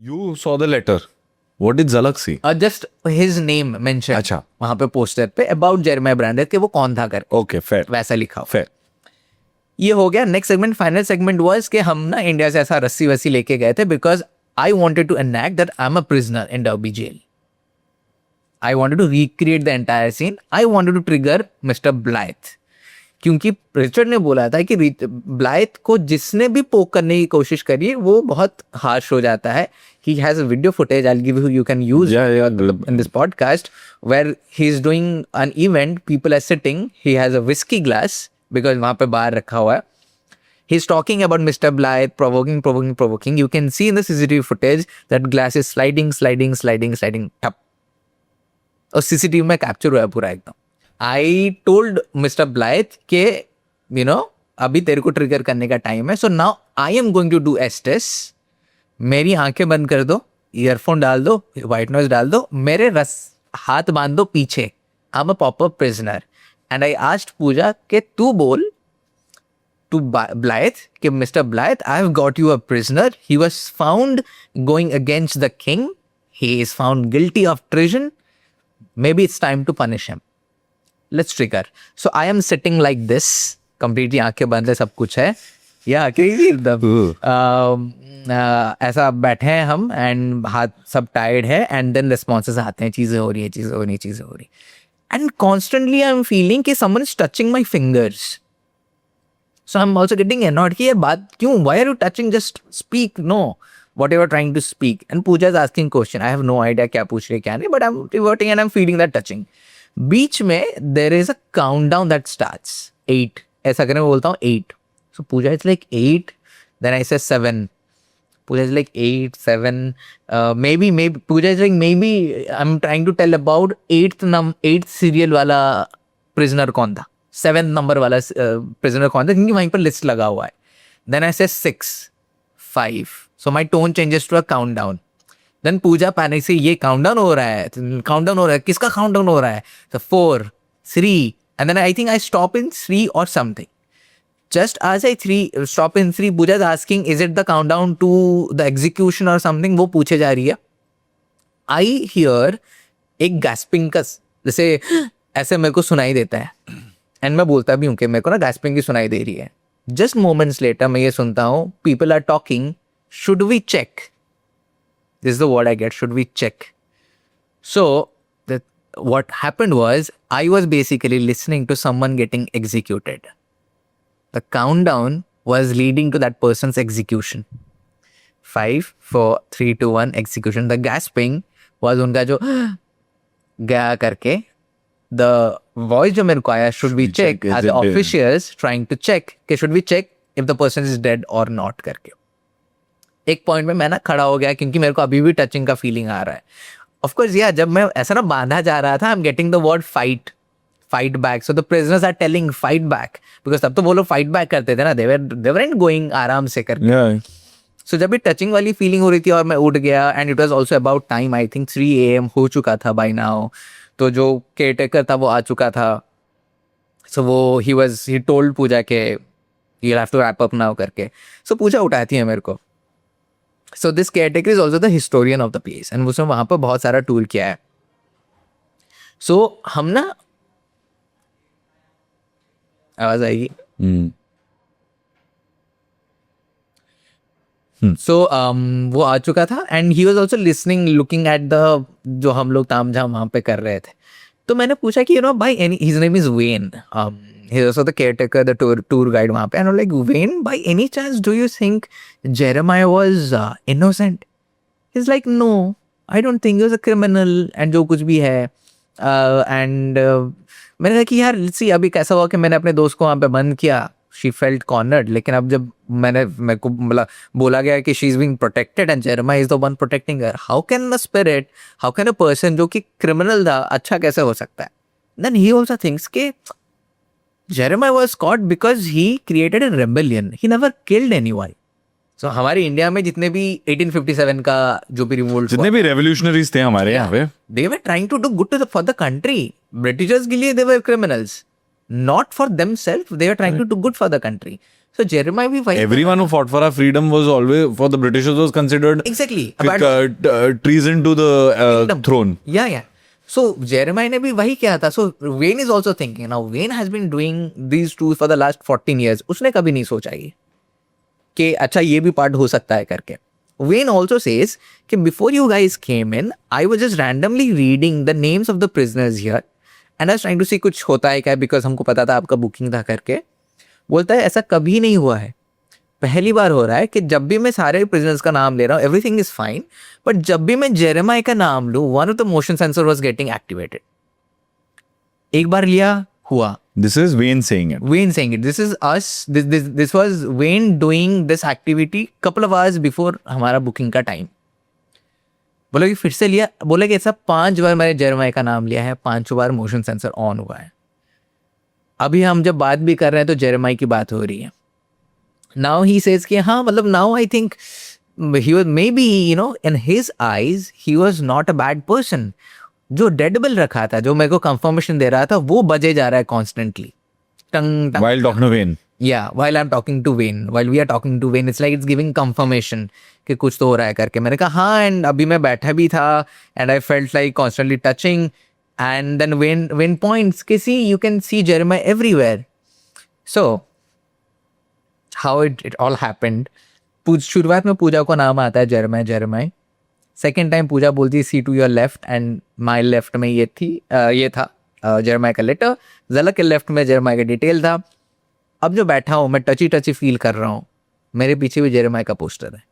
You saw the letter. What did Zalak see? Just his name mention अच्छा। वहां पे poster पे about Jeremiah branded के वो कौन था कर Okay, fair. वैसा लिखा हुआ। Fair. ये हो गया। Next segment, final segment was कि हम ना इंडिया से ऐसा रस्सी वस्सी लेके गए थे because I wanted to enact that I'm a prisoner in Derby jail. I wanted to recreate the entire scene. I wanted to trigger Mr. Blythe. क्योंकि रिचर्ड ने बोला था कि ब्लाइथ को जिसने भी पोक करने की कोशिश करी है वो बहुत हार्श हो जाता है. He has a video footage I'll give you can use in this podcast where he's doing an event, people are sitting, he has a whiskey glass because वहाँ पे बाहर रखा हुआ है. He's talking about Mr. Blythe, provoking. You can see in the CCTV footage that glass is sliding, ठप. और CCTV में capture हुआ है पूरा एकदम. I told Mr. Blythe के अभी तेरे को ट्रिगर करने का टाइम है. So now I am going to do Estes. मेरी आंखें बंद कर दो, ईयरफोन डाल दो, व्हाइट नॉइज डाल दो, मेरे हाथ बांध दो पीछे. I'm a proper prisoner. And I asked पूजा के तू बोल to Blythe कि Mr. Blythe, I have got you a prisoner. He was found going against the king. He is found guilty of treason. Maybe it's time to punish him. Let's trigger. So I am sitting like this, completely आंखें बंद है, सब कुछ है. या एकदम ऐसा बैठे हैं हम एंड हाथ सब टायर्ड है एंड देन रिस्पॉन्सेस आते हैं, चीजें हो रही है and constantly I am feeling कि someone is touching my fingers. So I am also getting annoyed कि ये बात क्यों, why are you touching, just speak no what you are trying to speak. And Pooja is asking question. I have no idea क्या पूछ रही है क्या नहीं, but I'm reverting and I'm feeling that touching. बीच में there is a countdown that starts 8. ऐसा करने में बोलता हूँ 8. So Pooja is like 8. Then I say 7. Pooja is like 8, 7. Maybe Pooja is like maybe I'm trying to tell about 8th serial वाला prisoner कौन था, 7th number वाला prisoner कौन था, क्योंकि वहीं पर लिस्ट लगा हुआ है. Then I say 6, 5. So my tone changes to a countdown. Then Pooja panic से ये countdown हो रहा है, किसका countdown हो रहा है? So 4, 3, and then I think I stop in 3 or something. Just as I stop in 3, Pooja is asking, is it the countdown to the execution or something? वो पूछे जा रही है. I hear एक gasping का, जैसे ऐसे मेरे को सुनाई देता है. And मैं बोलता भी हूँ कि मेरे को ना gasping की सुनाई दे रही है. Just moments later मैं ये सुनता हूँ, people are talking. Should we check? This is the word I get. Should we check? So what happened was I was basically listening to someone getting executed. The countdown was leading to that person's execution. 5, 4, 3, 2, 1 execution. The gasping was उनका जो गया करके. The voice जो मेरे को आया, should we check? Are the officials trying to check? कि should we check if the person is dead or not करके. एक पॉइंट में मैं ना खड़ा हो गया क्योंकि मेरे को अभी भी टचिंग का फीलिंग आ रहा है. ऑफ कोर्स यार, जब मैं ऐसा ना बांधा जा रहा था, I am getting the word fight back. So the prisoners are telling fight back, because तब तो वो लोग फाइट बैक करते थे ना, दे वरंट गोइंग आराम से करके. सो जब भी टचिंग वाली फीलिंग हो रही थी और मैं उठ गया and it was also about time, I think 3 AM हो चुका था बाय नाउ. तो जो केयरटेकर था वो आ चुका था. सो वो ही टोल्ड पूजा के you have to wrap up now करके. सो पूजा उठाती है मेरे को. So this caretaker is also the historian of the place and उसने वहाँ पर बहुत सारा टूर किया है. So हम ना, आवाज आएगी. So वो आ चुका था and he was also listening, looking at the जो हम लोग तामझाम वहाँ पे कर रहे थे. तो मैंने पूछा कि by his name is Wayne. He's also the caretaker, the tour guide वहाँ पे. And I'm like, Wayne, by any chance, do you think Jeremiah was innocent? He's like, no, I don't think he was a criminal and जो कुछ भी है. And मैंने कहा कि यार see, अभी कैसा हुआ कि मैंने अपने दोस्त को वहाँ पे बंद किया. She felt cornered. लेकिन अब जब मेरे को बोला गया कि she is being protected and Jeremiah is the one protecting her. How can a person जो कि criminal था अच्छा कैसे हो सकता है? Then he also thinks कि Jeremiah was caught because he created a rebellion. He never killed anyone. So हमारे इंडिया में जितने भी 1857 का जो भी रिवोल्ट, जितने भी रेवोल्यूशनरीज थे हमारे यहाँ पे, they were trying to do good for the country. Britishers के लिए they were criminals. Not for themselves, they were trying to do good for the country. So Jeremiah भी वही Everyone who fought for our freedom was always, for the Britishers, was considered exactly treason to the throne. Yeah. So Jeremiah ने भी वही किया था. So Wayne is also thinking now. Wayne has been doing these two for the last 14 years. उसने कभी नहीं सोचा ये कि अच्छा ये भी पार्ट हो सकता है करके. Wayne also says कि before you guys came in, I was just randomly reading the names of the prisoners here and I was trying to see कुछ होता है क्या, because हमको पता था आपका बुकिंग था करके. बोलता है ऐसा कभी नहीं हुआ है, पहली बार हो रहा है कि जब भी मैं सारे प्रिजनर्स का नाम ले रहा हूँ एवरीथिंग इज फाइन, बट जब भी मैं जेरेमाय का नाम लूँ one of the motion sensor was getting activated. एक बार लिया हुआ. This is Wayne saying it. Wayne saying it. This is us. This was Wayne doing this activity couple of hours before हमारा बुकिंग का टाइम. बोला कि फिर से लिया. बोला कि ऐसा 5 बार मैंने जेरेमाय का नाम लिया है, 5 बार मोशन सेंसर ऑन हुआ है. अभी हम जब बात भी कर रहे हैं तो जेरेमाय की बात हो रही है. नाउ ही सेज कि हाँ मतलब now I think he was may be you know in his eyes he was not a bad person. जो डेड बेल रखा था, जो मेरे को कंफर्मेशन दे रहा था, वो बजे जा रहा है constantly. Tongue tongue. While talking to Wayne. Yeah, while I'm talking to Wayne, while we are talking to Wayne, it's like it's giving confirmation कि कुछ तो हो रहा है करके. मैंने कहा हाँ, and अभी मैं बैठा भी था and I felt like constantly touching. And then Wayne points कि see, you can see Jeremiah everywhere. So how it all happened. शुरुआत में पूजा को नाम आता है जेरेमाय. सेकेंड टाइम पूजा बोलती है see to your left and my left में ये था जेरेमाय का लेटर. ज़लक के लेफ्ट में जेरेमाय का डिटेल था. अब जो बैठा हूँ मैं टची फील कर रहा हूँ, मेरे पीछे भी जेरेमाय का पोस्टर है.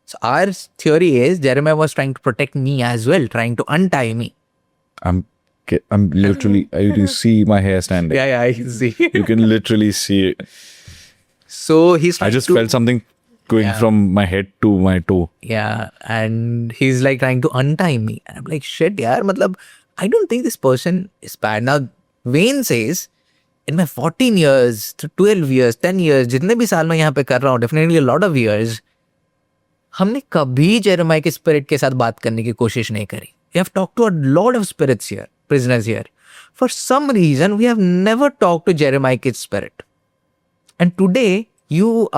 So our theory is Jeremiah was trying to protect me as well, trying to untie me. I'm literally, you see my hair standing. Yeah, I can see. You can literally see it. So he's I just felt something going from my head to my toe. Yeah, and he's like trying to untie me. And I'm like, shit, yaar, matlab, I don't think this person is bad. Now, Wayne says, in my 14 years, 12 years, 10 years, जितने भी साल मैं यहाँ पे कर रहा हूँ, definitely a lot of years, हमने कभी जेरेमाय के स्पिरिट के साथ बात करने की कोशिश नहीं करी. We have talked to a lot of spirits here, prisoners here. For some reason, we have never talked to Jeremiah's spirit. And today, you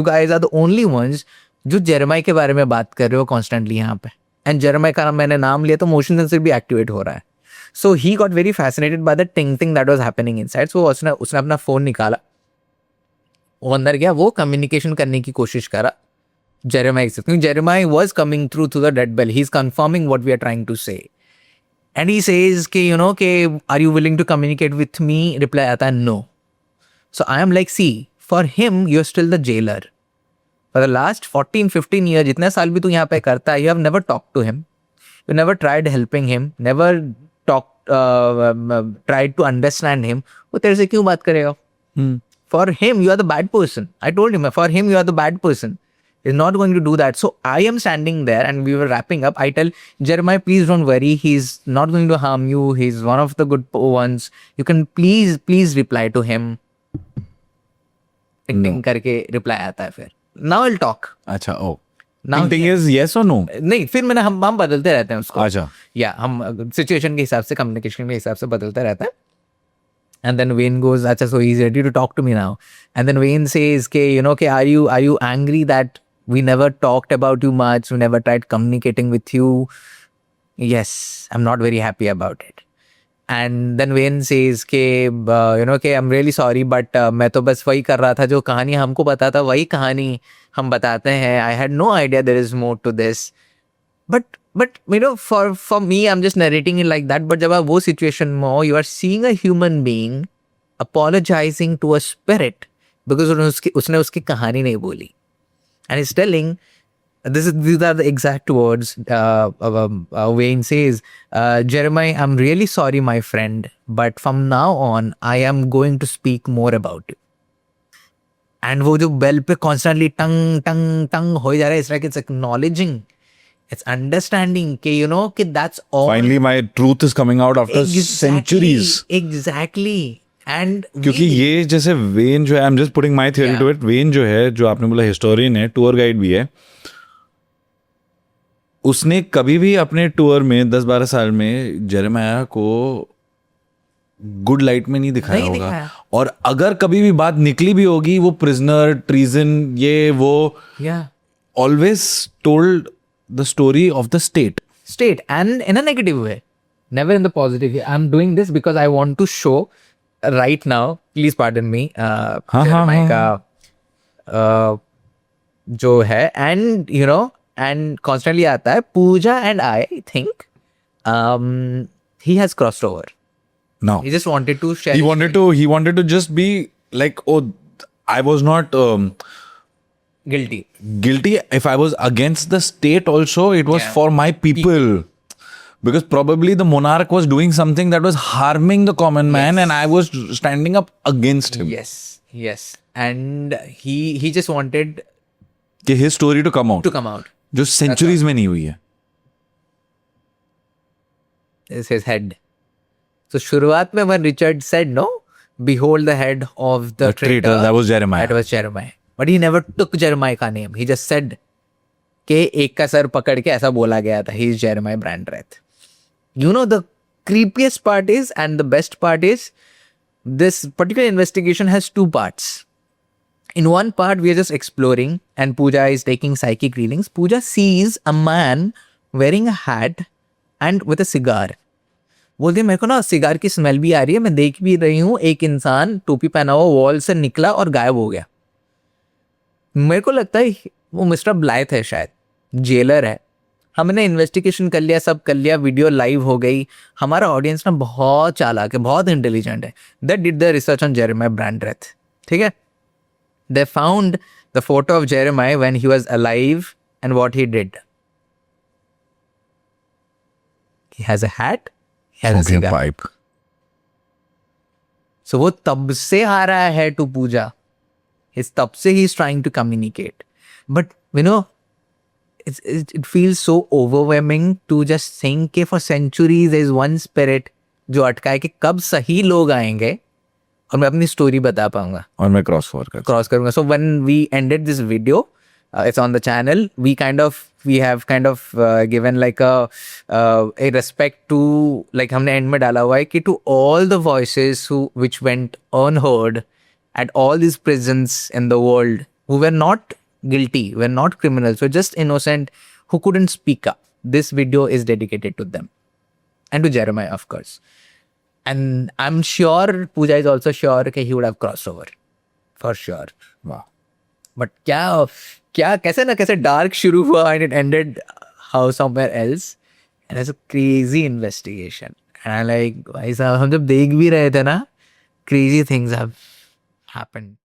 guys are the only ones जो जेरेमाय के बारे में बात कर रहे हो कॉन्स्टेंटली यहाँ पे. एंड जेरेमाय का मैंने नाम लिया तो मोशन सेंसर भी एक्टिवेट हो रहा है. So he got very fascinated by the thing that was happening inside. So उसने अपना फोन निकाला, वो अंदर गया, वो कम्युनिकेशन करने की कोशिश करा जेरेमाय से, क्योंकि Jeremiah was coming through the dead bell. He is confirming what we are trying to say. And he says कि यू नो के are you willing to communicate with me. Reply आता है no. So I am like see, for him you are still the jailer. For the last 14-15 years, जितने साल भी तू यहाँ पे करता है, you have never talked to him, you never tried helping him, never tried to understand him. वो तेरे से क्यों बात करेगा? For him, you are the bad person. I told him, for him, you are the bad person. He's not going to do that. So I am standing there and we were wrapping up. I tell Jeremiah, please don't worry. He's not going to harm you. He's one of the good ones. You can please reply to him. टिंग करके reply आता है फिर. Now I'll talk. अच्छा, oh. Now Thing is yes or no? नहीं, फिर मैंने हम बदलते रहते हैं उसको. अच्छा. या हम सिचुएशन के हिसाब से, कम्युनिकेशन के हिसाब से बदलते रहता है. And then Wayne goes, अच्छा, so he's ready to talk to me now. And then Wayne says, के you know, के are you angry that we never talked about you much, we never tried communicating with you? Yes, I'm not very happy about it. And then Wayne says के you know, के I'm really sorry, but मैं तो बस वही कर रहा था जो कहानी हमको पता था, वही कहानी हम बताते हैं. I had no idea there is more to this. But you know, for me, I'm just narrating it like that. But जब आप वो situation में हो, you are seeing a human being apologizing to a spirit because उसने उसकी कहानी नहीं बोली. And he's telling, these are the exact words. Wayne says, Jeremiah, I'm really sorry, my friend, but from now on, I am going to speak more about you. And वो जो bell पे constantly टंग टंग टंग हो जा रहा है, it's like it's acknowledging, it's understanding कि you know कि that's all. Finally, my truth is coming out after centuries. Exactly. And क्योंकि ये जैसे वेन जो है, I am just putting my theory to it. When जो है, जो आपने बोला हिस्टोरियन है, टूर गाइड भी है, उसने कभी भी अपने टूर में 10-12 साल में जेरेमाया को गुड लाइट में नहीं दिखाया होगा. और अगर कभी भी बात निकली भी होगी वो प्रिजनर ट्रीजन ये वो Yeah. always told the story of the state. State, and in a negative way, never in the positive way. I'm doing this because I want to show right now, please pardon me, Jeremiah का जो है, and you know, and constantly आता है Pooja, and I think he has crossed over. No, He just wanted to share. he wanted to just be like, oh, I was not Guilty. guilty. If I was against the state also, it was for my people. Because probably the monarch was doing something that was harming the common man, and I was standing up against him. Yes, and he just wanted कि his story to come out. to come out. जो centuries में नहीं हुई है. Is his head. So शुरुआत में when Richard said no, behold the head of the traitor. That was Jeremiah. That was Jeremiah. But he never took Jeremiah का name. He just said कि एक का सर पकड़ के ऐसा बोला गया था. He is Jeremiah Brandreth. You know, the creepiest part is, and the best part is, this particular investigation has two parts. In one part, we are just exploring, and Pooja is taking psychic readings. Pooja sees a man wearing a hat and with a cigar. बोलती है मेरे को ना cigar की smell भी आ रही है, मैं देख भी रही हूँ एक इंसान टोपी पहना हुआ वॉल से निकला और गायब हो गया. मेरे को लगता है वो मिस्टर ब्लाइथ है, शायद जेलर है. हमने इन्वेस्टिगेशन कर लिया, सब कर लिया, वीडियो लाइव हो गई. हमारा ऑडियंस ना बहुत चालाक है, बहुत इंटेलिजेंट है. That did the research on Jeremiah Brandreth. ठीक है, they found the photo of Jeremiah when he was alive and what he did. He has a hat, he has a Smoking cigar. pipe. So वो तब से आ रहा है to पूजा. तब से he is trying to communicate. But you know, it feels so overwhelming to just think कि for centuries there is one spirit जो अटका है कि कब सही लोग आएंगे और मैं अपनी स्टोरी बता पाऊंगा, और मैं क्रॉस करूंगा. So when we ended this video, it's on the channel. We have kind of given like a respect to, like हमने end में डाला हुआ है कि to all the voices which went unheard at all these prisons in the world, who were not guilty, were not criminals, were just innocent, who couldn't speak up. This video is dedicated to them and to Jeremiah, of course. And I'm sure Pooja is also sure that he would have crossed over, for sure. Wow. But क्या कैसे ना कैसे dark शुरू हुआ and it ended how somewhere else and it's a crazy investigation. And like भाई साहब हम जब देख भी रहे थे ना, क्रेजी थिंग्स हैव हैपेंड.